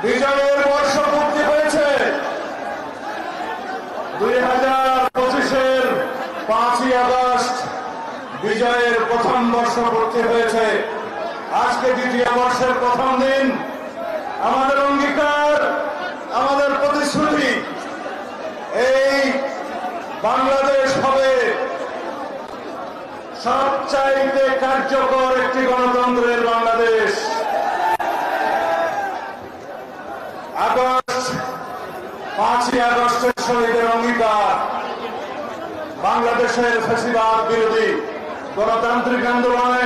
বিজয়ের বর্ষপূর্তি হয়েছে 2025-এর 5ই আগস্ট বিজয়ের প্রথম বর্ষপূর্তি হয়েছে। আজকে দ্বিতীয় বর্ষের প্রথম দিন। আমাদের অঙ্গীকার, আমাদের প্রতিশ্রুতি, এই বাংলাদেশ হবে সবচাইতে কার্যকর একটি গণতন্ত্রের বাংলাদেশ। আগস্ট 5ই আগস্টের শহীদের অঙ্গীকার বাংলাদেশের ফ্যাসিবাদ বিরোধী গণতান্ত্রিক আন্দোলনে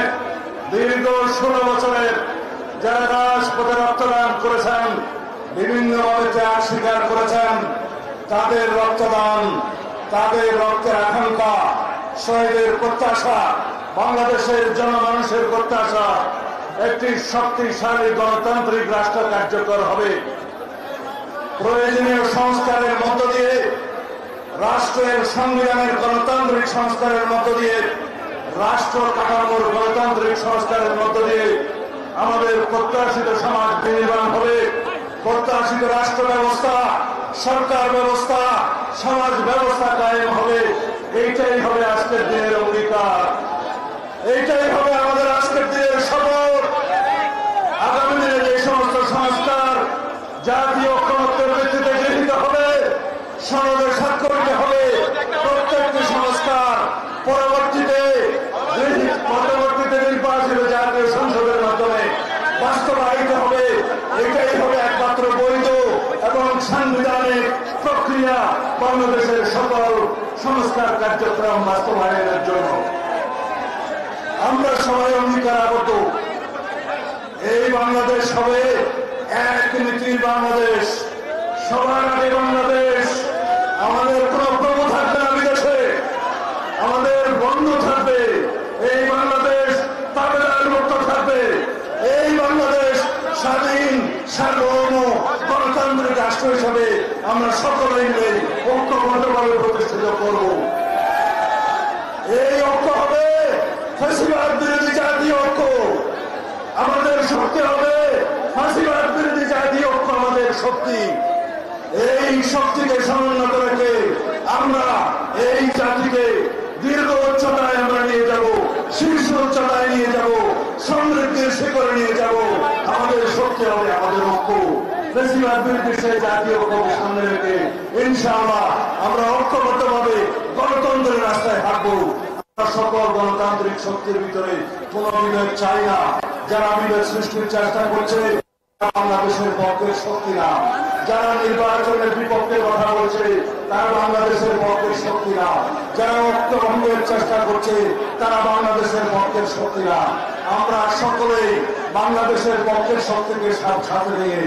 দীর্ঘ 16 বছরের যারা রাজপথে রক্তদান করেছেন, বিভিন্নভাবে ত্যাগ স্বীকার করেছেন, তাদের রক্তদান, তাদের রক্তের আকাঙ্ক্ষা, শহীদের প্রত্যাশা, বাংলাদেশের জনমানুষের প্রত্যাশা, একটি শক্তিশালী গণতান্ত্রিক রাষ্ট্র কার্যকর হবে। প্রয়োজনীয় সংস্কারের মধ্য দিয়ে, রাষ্ট্রের সংবিধানের গণতান্ত্রিক সংস্কারের মধ্য দিয়ে, রাষ্ট্র কাঠামোর গণতান্ত্রিক সংস্কারের মধ্য দিয়ে আমাদের প্রত্যাশিত সমাজ বিনির্মাণ হবে। প্রত্যাশিত রাষ্ট্র ব্যবস্থা, সরকার ব্যবস্থা, সমাজ ব্যবস্থা কায়েম হবে। এইটাই হবে আজকের দিনের অঙ্গীকার, এইটাই হবে আমাদের আজকের দিনের শপথ। আগামী দিনে যে সমস্ত সংস্কার জাতীয় ঐক্যমত্যের ভিত্তিতে গৃহীত হবে, সনদে স্বাক্ষরিত হবে, প্রত্যেকটি সংস্কার পরবর্তীতে নির্বাচিত জাতীয় সংসদের মাধ্যমে বাস্তবায়িত হবে। এটাই হবে একমাত্র বৈধ এবং সাংবিধানিক প্রক্রিয়া বাংলাদেশের সকল সংস্কার কার্যক্রম বাস্তবায়নের জন্য। আমরা সবাই অঙ্গীকারাবদ্ধ, এই বাংলাদেশ হবে এক নীতির বাংলাদেশ, সবার আগে বাংলাদেশ। আমাদের কোন প্রভু থাকবে না বিদেশে, আমাদের বন্ধু থাকবে। এই বাংলাদেশ তাবেদার মুক্ত থাকবে। এই বাংলাদেশ স্বাধীন, সার্বভৌম, গণতান্ত্রিক রাষ্ট্র হিসাবে আমরা সকলেই মিলে ঐক্যবদ্ধভাবে প্রতিষ্ঠিত করব। এই ঐক্য হবে ফ্যাসিবাদ বিরোধী জাতীয় ঐক্য। আমাদের শক্তি হবে ফ্যাসিবাদ বিরোধী জাতীয় ঐক্য, আমাদের শক্তি। এই শক্তিকে সমুন্নত রেখে আমরা এই জাতিকে দীর্ঘ উচ্চতায় আমরা নিয়ে যাব, শীর্ষ উচ্চতায় নিয়ে যাব, সমৃদ্ধির শিখরে নিয়ে যাব। আমাদের শক্তি হবে আমাদের ঐক্য। ফ্যাসিবাদ বিরোধী সেই জাতীয় ঐক্যকে সামনে রেখে ইনশাআল্লাহ আমরা ঐক্যবদ্ধভাবে গণতন্ত্রের রাস্তায় হাঁটবো। সকল গণতান্ত্রিক শক্তির ভিতরে কোন বিভেদ চাই না। যারা বিভেদ সৃষ্টির চেষ্টা করছে বাংলাদেশের পক্ষের শক্তি না। যারা নির্বাচনের বিপক্ষে কথা বলছে তারা বাংলাদেশের পক্ষের শক্তি না। যারা ঐক্য ভঙ্গের চেষ্টা করছে তারা বাংলাদেশের পক্ষের শক্তি না। আমরা সকলেই বাংলাদেশের পক্ষের শক্তিকে সাথে নিয়ে,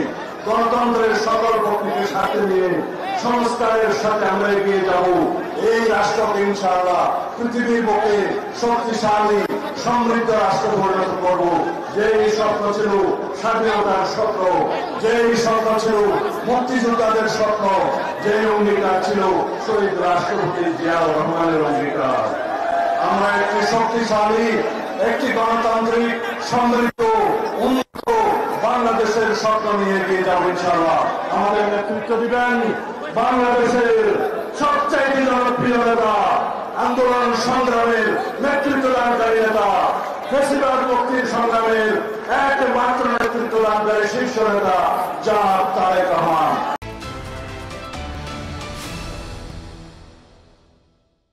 গণতন্ত্রের সকল পক্ষকে সাথে নিয়ে সংস্কারের সাথে আমরা এগিয়ে যাব। এই রাষ্ট্রকে ইনশাআল্লাহ পৃথিবীর বুকে শক্তিশালী সমৃদ্ধ রাষ্ট্র পরিণত করব। যেই স্বপ্ন ছিল স্বাধীনতার স্বপ্ন, যেই স্বপ্ন ছিল মুক্তিযোদ্ধাদের স্বপ্ন, যেই অঙ্গীকার ছিল শহীদ রাষ্ট্রপতি জিয়াউর রহমানের অঙ্গীকার। আমরা একটি শক্তিশালী, একটি গণতান্ত্রিক, সমৃদ্ধ, উন্নত বাংলাদেশের স্বপ্ন নিয়ে এগিয়ে যাব ইনশাআল্লাহ। আমাদের নেতৃত্ব দিবেন বাংলাদেশের সবচাইতে জনপ্রিয় নেতা, আন্দোলন সংগ্রামের নেতৃত্ব দানকারী নেতা, ফ্যাসিবাদ মুক্তির সংগ্রামের একমাত্র নেতৃত্ব দানকারী শীর্ষ নেতা